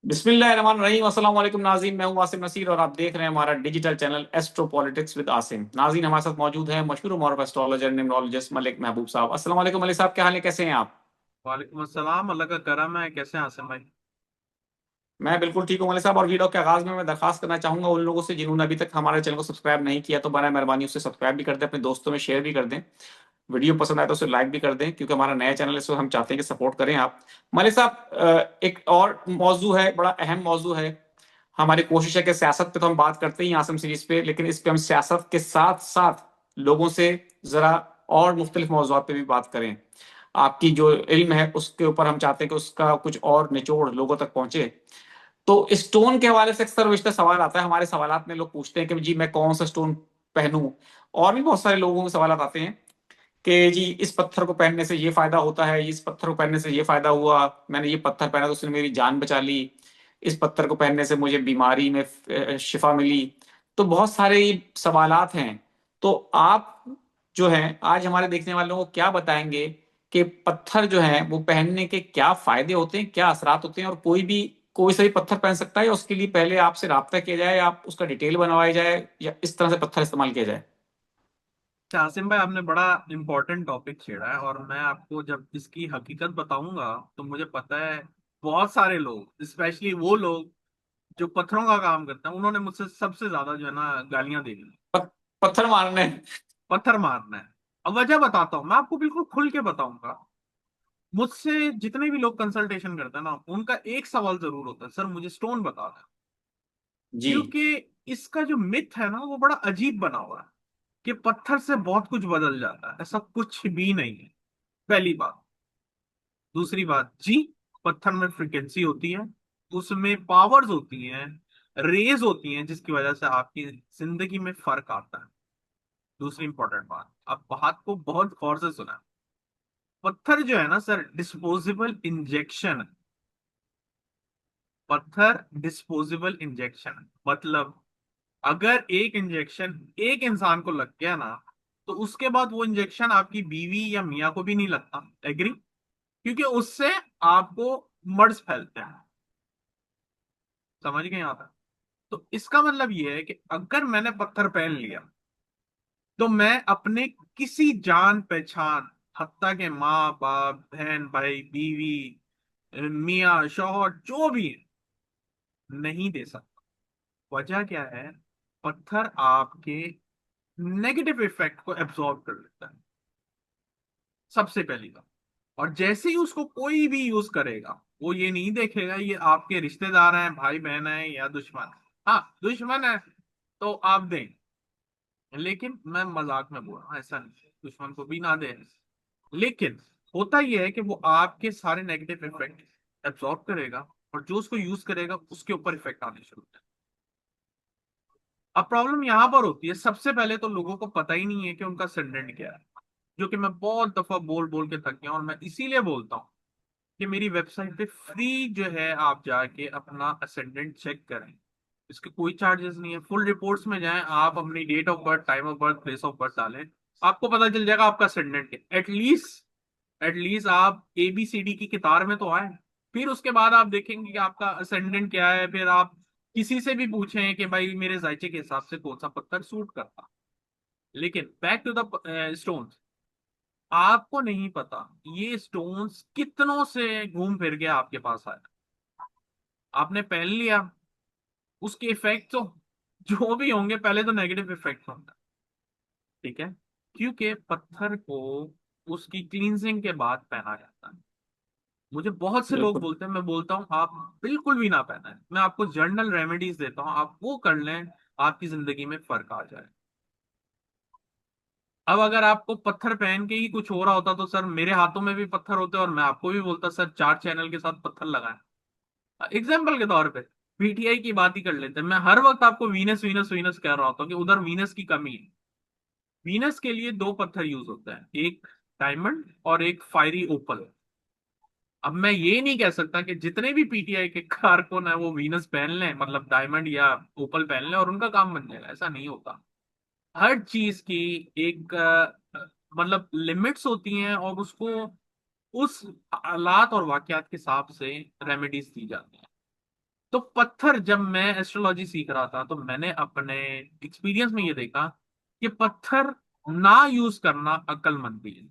बिस्मिल्लाहिर्रहमानिर्रहीम। अस्सलाम वालेकुम नाज़रीन, मैं हूं आसिम नसीर और आप देख रहे हैं हमारा digital channel astro politics with Asim. नाज़रीन, हमारे साथ मौजूद है मशहूर मॉरफ एस्ट्रोलॉजर न्यूमरोलॉजिस्ट मलिक महबूब साहब। अस्सलाम वालेकुम मलिक साहब, क्या हाल है, कैसे हैं आप? वालेकुम अस्सलाम। अल्लाह का करम है। कैसे हैं आसिम भाई? मैं बिल्कुल ठीक हूं मलिक साहब। और वीडियो के आगाज में मैं दरखास्त करना चाहूंगा उन लोगों से जिन्होंने अभी तक हमारे चैनल को सब्सक्राइब नहीं किया, तो बराए मेहरबानी उससे सब्सक्राइब भी कर दें, अपने दोस्तों में शेयर भी कर दें। वीडियो पसंद आए तो उसे लाइक भी कर दें, क्योंकि हमारा नया चैनल है, इसको हम चाहते हैं कि सपोर्ट करें आप। मलिक साहब, एक और मौजू है, बड़ा अहम मौजू है। हमारी कोशिश है कि सियासत पे तो हम बात करते ही हैं आसम सीरीज पे, लेकिन इस पे हम सियासत के साथ साथ लोगों से जरा और मुख्तलिफ मौजूआत पे भी बात करें। आपकी जो इल्म है उसके ऊपर हम चाहते हैं कि उसका कुछ और निचोड़ लोगों तक पहुंचे। तो स्टोन के हवाले से अक्सर विशेष सवाल आता है हमारे सवालात में। लोग पूछते हैं कि जी मैं कौन सा स्टोन पहनूं। और भी बहुत सारे लोगों के सवाल आते हैं कि जी इस पत्थर को पहनने से ये फायदा होता है, इस पत्थर को पहनने से ये फायदा हुआ, मैंने ये पत्थर पहना तो उसने मेरी जान बचा ली, इस पत्थर को पहनने से मुझे बीमारी में शिफा मिली। तो बहुत सारे सवालात हैं। तो आप जो हैं आज हमारे देखने वालों को क्या बताएंगे कि पत्थर जो है वो पहनने के क्या फायदे होते हैं, क्या असरात होते हैं, और कोई सा भी पत्थर पहन सकता है या उसके लिए पहले आपसे राब्ता किया जाए, या आप उसका डिटेल बनवाया जाए, या इस तरह से पत्थर इस्तेमाल किया जाए? अच्छा आसिम भाई, आपने बड़ा इंपॉर्टेंट टॉपिक छेड़ा है और मैं आपको जब इसकी हकीकत बताऊंगा तो मुझे पता है बहुत सारे लोग, स्पेशली वो लोग जो पत्थरों का काम करते हैं, उन्होंने मुझसे सबसे ज्यादा जो है ना गालियां दे दी। पत्थर मारने। पत्थर मारना है। अब वजह बताता हूँ, मैं आपको बिल्कुल खुल के बताऊंगा। मुझसे जितने भी लोग कंसल्टेशन करते हैं ना, उनका एक सवाल जरूर होता है, सर मुझे स्टोन बता दें। जी। क्योंकि इसका जो मिथ है ना, वो बड़ा अजीब बना हुआ है कि पत्थर से बहुत कुछ बदल जाता है। ऐसा कुछ भी नहीं है, पहली बात। दूसरी बात जी, पत्थर में फ्रिक्वेंसी होती है, उसमें पावर्स होती हैं, रेज होती हैं, जिसकी वजह से आपकी जिंदगी में फर्क आता है। दूसरी इंपॉर्टेंट बात, आप बात को बहुत गौर से सुना। पत्थर जो है ना सर, डिस्पोजेबल इंजेक्शन है। पत्थर डिस्पोजेबल इंजेक्शन मतलब, अगर एक इंजेक्शन एक इंसान को लग गया ना, तो उसके बाद वो इंजेक्शन आपकी बीवी या मियाँ को भी नहीं लगता। एग्री? क्योंकि उससे आपको मर्ज फैलते हैं। समझ गए यहाँ तक? तो इसका मतलब ये है कि अगर मैंने पत्थर पहन लिया, तो मैं अपने किसी जान पहचान, हत्ता के माँ बाप, बहन भाई, बीवी, मियाँ शौहर, जो भी है, नहीं दे सकता। वजह क्या है? पत्थर आपके नेगेटिव इफेक्ट को एब्जॉर्ब कर लेता है, सबसे पहली बात। और जैसे ही उसको कोई भी यूज करेगा, वो ये नहीं देखेगा ये आपके रिश्तेदार हैं, भाई बहन है या दुश्मन। हाँ, दुश्मन है तो आप दें, लेकिन मैं मजाक में बोल रहा हूँ, ऐसा नहीं, दुश्मन को भी ना दें। लेकिन होता यह है कि वो आपके सारे नेगेटिव इफेक्ट एब्जॉर्ब करेगा, और जो उसको यूज करेगा उसके ऊपर इफेक्ट आने शुरू होते हैं। अब प्रॉब्लम यहां पर होती है, सबसे पहले तो लोगों को पता ही नहीं है कि उनका ascendant क्या है, जो कि मैं बहुत दफा बोल बोल के थक गया हूं। और मैं इसीलिए बोलता हूँ कि मेरी वेबसाइट पे फ्री जो है, आप जाके अपना असेंडेंट चेक करें। इसके कोई चार्जेस नहीं है। फुल रिपोर्ट्स में जाएं, आप अपनी date of birth, time of birth, place of birth डालें, आपको पता चल जाएगा आपका असेंडेंट क्या। एटलीस्ट आप ABCD की किताब में तो आए। फिर उसके बाद आप देखेंगे कि आपका असेंडेंट क्या है। फिर आप किसी से भी पूछें कि भाई मेरे जायचे के हिसाब से कौन सा पत्थर सूट करता। लेकिन बैक टू द स्टोन्स, आपको नहीं पता ये स्टोन्स कितनों से घूम फिर के आपके पास आया। आपने पहन लिया, उसके इफेक्ट तो जो भी होंगे, पहले तो नेगेटिव इफेक्ट होंगे। ठीक है? क्योंकि पत्थर को उसकी क्लींजिंग के बाद पहना जाता है। मुझे बहुत से लोग बिल्कुल। बोलते हैं, मैं बोलता हूँ आप बिल्कुल भी ना पहना है। मैं आपको जर्नल रेमेडीज देता हूँ, आप वो कर लें, आपकी जिंदगी में फर्क आ जाए। अब अगर आपको पत्थर पहन के ही कुछ हो रहा होता, तो सर मेरे हाथों में भी पत्थर होते और मैं आपको भी बोलता सर 4 चैनल के साथ पत्थर लगाएं। एग्जाम्पल के तौर पे PTI की बात ही कर लेते हैं। मैं हर वक्त आपको वीनस वीनस वीनस कह रहा होता हूँ कि उधर वीनस की कमी है। वीनस के लिए दो पत्थर यूज होता है, एक डायमंड और एक फायरी ओपल। अब मैं ये नहीं कह सकता कि जितने भी PTI के कारकुन है वो वीनस पहन लें, मतलब डायमंड या ओपल पहन लें और उनका काम बन जाएगा। ऐसा नहीं होता। हर चीज की एक मतलब लिमिट्स होती हैं, और उसको उस हालात और वाकयात के हिसाब से रेमेडीज दी जाती हैं। तो पत्थर, जब मैं एस्ट्रोलॉजी सीख रहा था तो मैंने अपने एक्सपीरियंस में ये देखा कि पत्थर ना यूज करना अक्लमंदी है।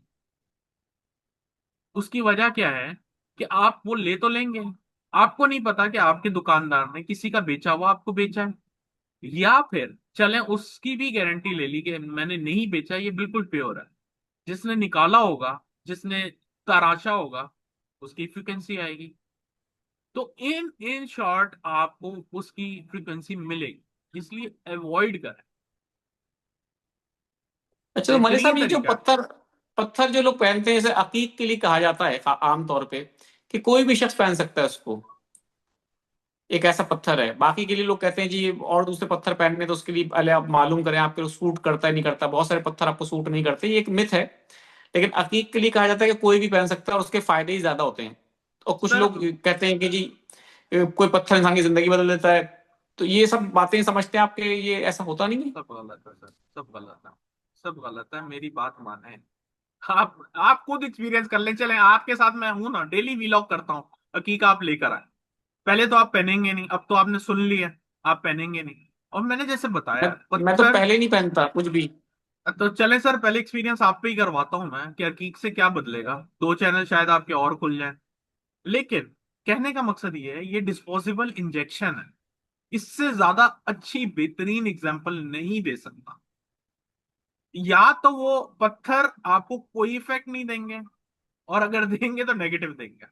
उसकी वजह क्या है कि आप वो ले तो लेंगे, आपको नहीं पता कि आपके दुकानदार ने किसी का बेचा हुआ आपको बेचा है, या फिर चलें उसकी भी गारंटी ले ली कि मैंने नहीं बेचा, ये बिल्कुल प्योर है। जिसने निकाला होगा, जिसने तराशा होगा, उसकी फ्रिक्वेंसी आएगी। तो इन इन शॉर्ट आपको उसकी फ्रीक्वेंसी मिलेगी, इसलिए अवॉइड करें। अच्छा, तो मलिक साहब बेहतरीन ये जो तरीका है। पत्थर पत्थर जो लोग पहनते हैं, जैसे अकीक के लिए कहा जाता है आमतौर पे कि कोई भी शख्स पहन सकता है उसको, एक ऐसा पत्थर है। बाकी के लिए लोग कहते हैं जी और दूसरे पत्थर पहनने, तो उसके लिए पहले आप मालूम करें आपके सूट करता है नहीं करता। बहुत सारे पत्थर आपको सूट नहीं करते, ये एक मिथ है। लेकिन अकीक के लिए कहा जाता है कि कोई भी पहन सकता है और उसके फायदे ही ज्यादा होते हैं। और कुछ सर लोग कहते हैं कि जी कोई पत्थर इंसान की जिंदगी बदल देता है। तो ये सब बातें समझते हैं आपके, ये ऐसा होता नहीं है? सब गलत है सर, सब गलत है, सब गलत है, मेरी बात माने। आप खुद एक्सपीरियंस कर लें, चलें आपके साथ मैं हूं ना, डेली व्लॉग करता हूँ। हकीका आप लेकर आए, पहले तो आप पहनेंगे नहीं, अब तो आपने सुन लिया, आप पहनेंगे नहीं। और मैंने जैसे मैं बताया मैं तो पत्थर। पहले नहीं पहनता कुछ भी। तो चलें सर, पहले एक्सपीरियंस आप पे ही करवाता हूं मैं कि हकीक से क्या बदलेगा, 2 चैनल शायद आपके और खुल जाएं। लेकिन कहने का मकसद ये है, ये डिस्पोजेबल इंजेक्शन है, इससे ज्यादा अच्छी बेहतरीन एग्जांपल नहीं दे सकता। या तो वो पत्थर आपको कोई इफेक्ट नहीं देंगे, और अगर देंगे तो नेगेटिव देंगे।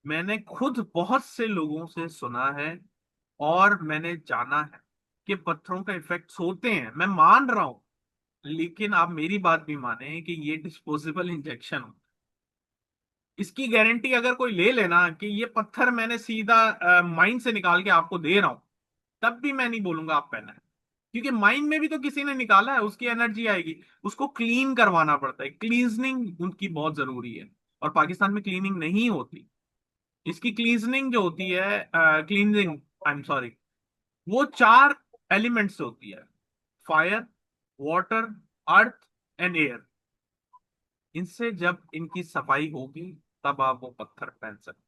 मैंने खुद बहुत से लोगों से सुना है और मैंने जाना है कि पत्थरों का इफेक्ट होते हैं, मैं मान रहा हूं। लेकिन आप मेरी बात भी माने कि ये डिस्पोजेबल इंजेक्शन, इसकी गारंटी अगर कोई ले लेना कि ये पत्थर मैंने सीधा माइंड से निकाल के आपको दे रहा हूं, तब भी मैं नहीं बोलूंगा आप पहना है। क्योंकि माइंड में भी तो किसी ने निकाला है, उसकी एनर्जी आएगी। उसको क्लीन करवाना पड़ता है, क्लींजनिंग उनकी बहुत जरूरी है। और पाकिस्तान में क्लीनिंग नहीं होती। इसकी क्लींजनिंग जो होती है, क्लींजिंग, आई एम सॉरी, वो 4 एलिमेंट्स से होती है: fire, water, earth and air. इनसे जब इनकी सफाई होगी, तब आप वो पत्थर पहन सकते।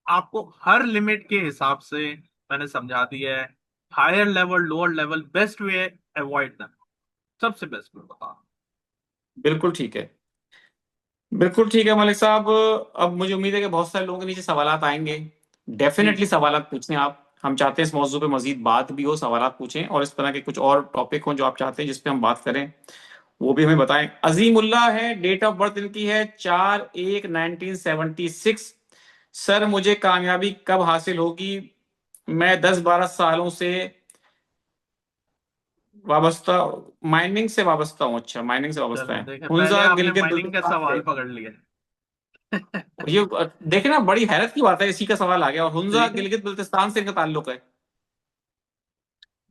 आपको हर लिमिट के हिसाब से मैंने समझा दिया है। Higher level, lower level, best way, avoid them, सबसे बेस्ट वे बता। बिल्कुल ठीक है, बिल्कुल ठीक है मलिक साहब। अब मुझे उम्मीद है कि बहुत सारे लोगों के नीचे सवालात आएंगे। जी डेफिनेटली सवालात पूछें आप। हम चाहते हैं इस मौजू पे मजीद बात भी हो, सवालात पूछें, और इस तरह के कुछ और टॉपिक हो जो आप चाहते हैं जिस पे हम बात करें, वो भी हमें बताएं। अजीमुल्लाह है, डेट ऑफ बर्थ इनकी है 4/1/1976। सर मुझे कामयाबी कब हासिल होगी? मैं 10-12 सालों से वाबस्ता, माइनिंग से वाबस्ता हूँ। अच्छा, माइनिंग से वाबस्ता चले, है। देखे पहले हुंजा आपने गिलगित माइनिंग का बल्तिस्तान सवाल से। पकड़ लिया। ये देखे ना, बड़ी हैरत की बात है, इसी का सवाल आ गया। और हुंजा देखें, गिलगित बल्तिस्तान से इनका ताल्लुक है।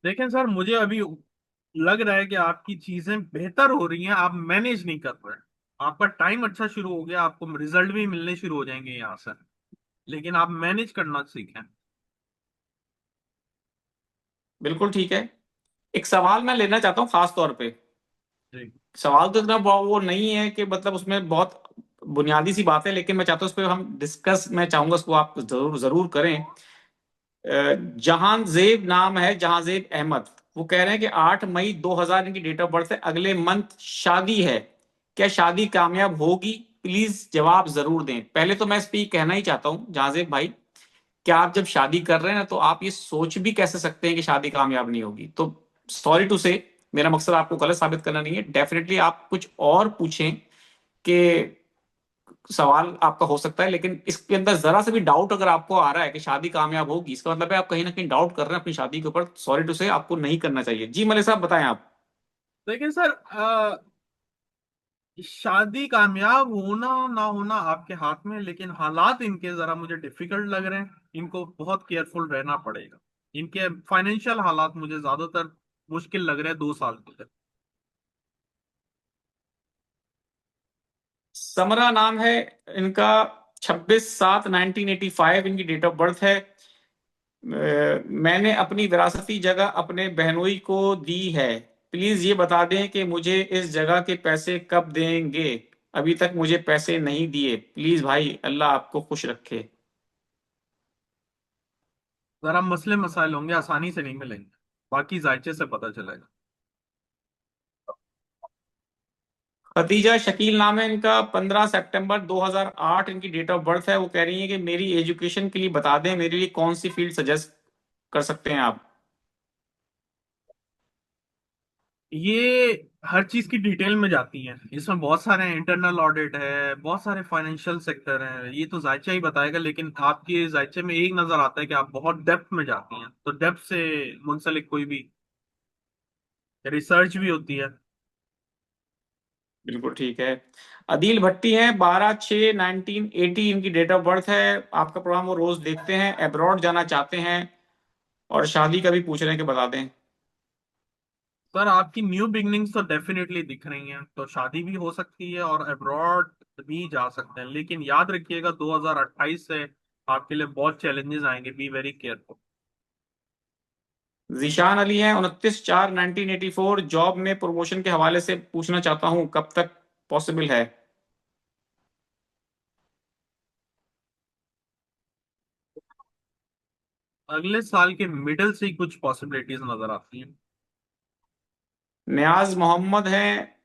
देखें सर, मुझे अभी लग रहा है कि आपकी चीजें बेहतर हो रही हैं, आप मैनेज नहीं कर रहे हैं। आपका टाइम अच्छा शुरू हो गया, आपको रिजल्ट भी मिलने शुरू हो जाएंगे यहाँ से। लेकिन आप मैनेज करना सीखें। बिल्कुल ठीक है। एक सवाल मैं लेना चाहता हूँ खास तौर पे। जी सवाल तो इतना वो नहीं है कि मतलब उसमें बहुत बुनियादी सी बात है, लेकिन मैं चाहता हूँ उस पर हम डिस्कस, मैं चाहूंगा उसको आप जरूर जरूर करें। जहांजेब नाम है, जहांजेब अहमद। वो कह रहे हैं कि 8 मई 2000 इनकी डेट ऑफ बर्थ है, अगले मंथ शादी है, क्या शादी कामयाब होगी? प्लीज जवाब जरूर दें। पहले तो मैं इस पे ये कहना ही चाहता हूँ जहांजेब भाई, क्या आप जब शादी कर रहे हैं ना, तो आप ये सोच भी कैसे सकते हैं कि शादी कामयाब नहीं होगी? तो सॉरी टू से, मेरा मकसद आपको गलत साबित करना नहीं है। डेफिनेटली आप कुछ और पूछें कि सवाल आपका हो सकता है, लेकिन इसके अंदर जरा से भी डाउट अगर आपको आ रहा है कि शादी कामयाब होगी, इसका मतलब है आप कहीं ना कहीं डाउट कर रहे हैं अपनी शादी के ऊपर। सॉरी टू से, आपको नहीं करना चाहिए। जी मलिक साहब बताएं आप। देखिए सर, शादी कामयाब होना ना होना आपके हाथ में, लेकिन हालात इनके जरा मुझे डिफिकल्ट लग रहे हैं। इनको बहुत केयरफुल रहना पड़ेगा। इनके फाइनेंशियल हालात मुझे ज्यादातर मुश्किल लग रहे हैं 2 साल के लिए। समरा नाम है इनका, 26/7/1985 इनकी डेट ऑफ बर्थ है। मैंने अपनी विरासती जगह अपने बहनोई को दी है, प्लीज ये बता दें कि मुझे इस जगह के पैसे कब देंगे? अभी तक मुझे पैसे नहीं दिए, प्लीज भाई, अल्लाह आपको खुश रखे। जरा मसले मसाइल होंगे, आसानी से नहीं मिलेंगे, बाकी जायचे से पता चलेगा। खदीजा शकील नाम है इनका, 15 सितंबर 2008 इनकी डेट ऑफ बर्थ है। वो कह रही है कि मेरी एजुकेशन के लिए बता दें, मेरे लिए कौन सी फील्ड सजेस्ट कर सकते हैं आप। ये हर चीज की डिटेल में जाती है, इसमें बहुत सारे इंटरनल ऑडिट है, बहुत सारे फाइनेंशियल सेक्टर हैं, ये तो जायचा ही बताएगा, लेकिन आपके जायचे में एक नजर आता है कि आप बहुत डेप्थ में जाती हैं, तो डेप्थ से मुंसलिक कोई भी रिसर्च भी होती है। बिल्कुल ठीक है। अदील भट्टी हैं, 12/6/1980 इनकी डेट ऑफ बर्थ है। आपका प्रोग्राम वो रोज देखते हैं, अब्रॉड जाना चाहते हैं और शादी का भी पूछ रहे हैं कि बता दें। सर आपकी न्यू बिगनिंग्स तो डेफिनेटली दिख रही हैं, तो शादी भी हो सकती है और अब्रॉड भी जा सकते हैं, लेकिन याद रखिएगा 2028 से आपके लिए बहुत चैलेंजेस आएंगे, be very careful. Zeeshan Ali हैं, 29/4/1984, जॉब में प्रमोशन के हवाले से पूछना चाहता हूँ, कब तक पॉसिबल है। अगले साल के मिडिल से ही कुछ पॉसिबिलिटीज नजर आती हैं। नियाज मोहम्मद हैं,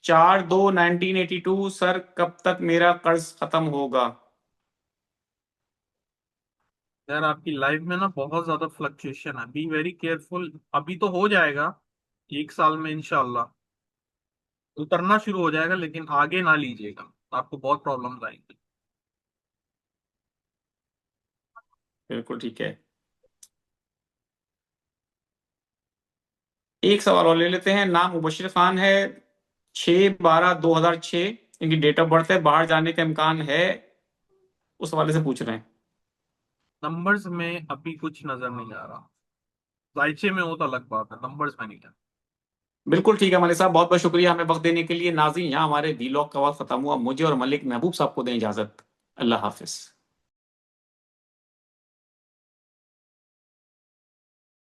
4/2/1982, सर कब तक मेरा कर्ज खत्म होगा। यार आपकी लाइफ में ना बहुत ज्यादा फ्लक्चुएशन है, बी वेरी केयरफुल, अभी तो हो जाएगा, एक साल में इंशाल्लाह उतरना शुरू हो जाएगा, लेकिन आगे ना लीजिएगा, आपको बहुत प्रॉब्लम्स आएंगी। बिल्कुल ठीक है। एक सवाल और ले लेते हैं। नाम मुबशिर खान है, 6/12/2006 इनकी डेट ऑफ बर्थ है। बाहर जाने का इम्कान है, उस हवाले से पूछ रहे हैं। नंबर्स में अभी कुछ नजर नहीं आ रहा, जायचे में हो तो अलग बात है, नंबर्स में नहीं है। बिल्कुल ठीक है मलिक साहब, बहुत बहुत शुक्रिया हमें वक्त देने के लिए। नाज़रीन, यहाँ हमारे वीलॉग का वक्त खत्म हुआ। मुझे और मलिक महबूब साहब को दें इजाजत। अल्लाह हाफिज।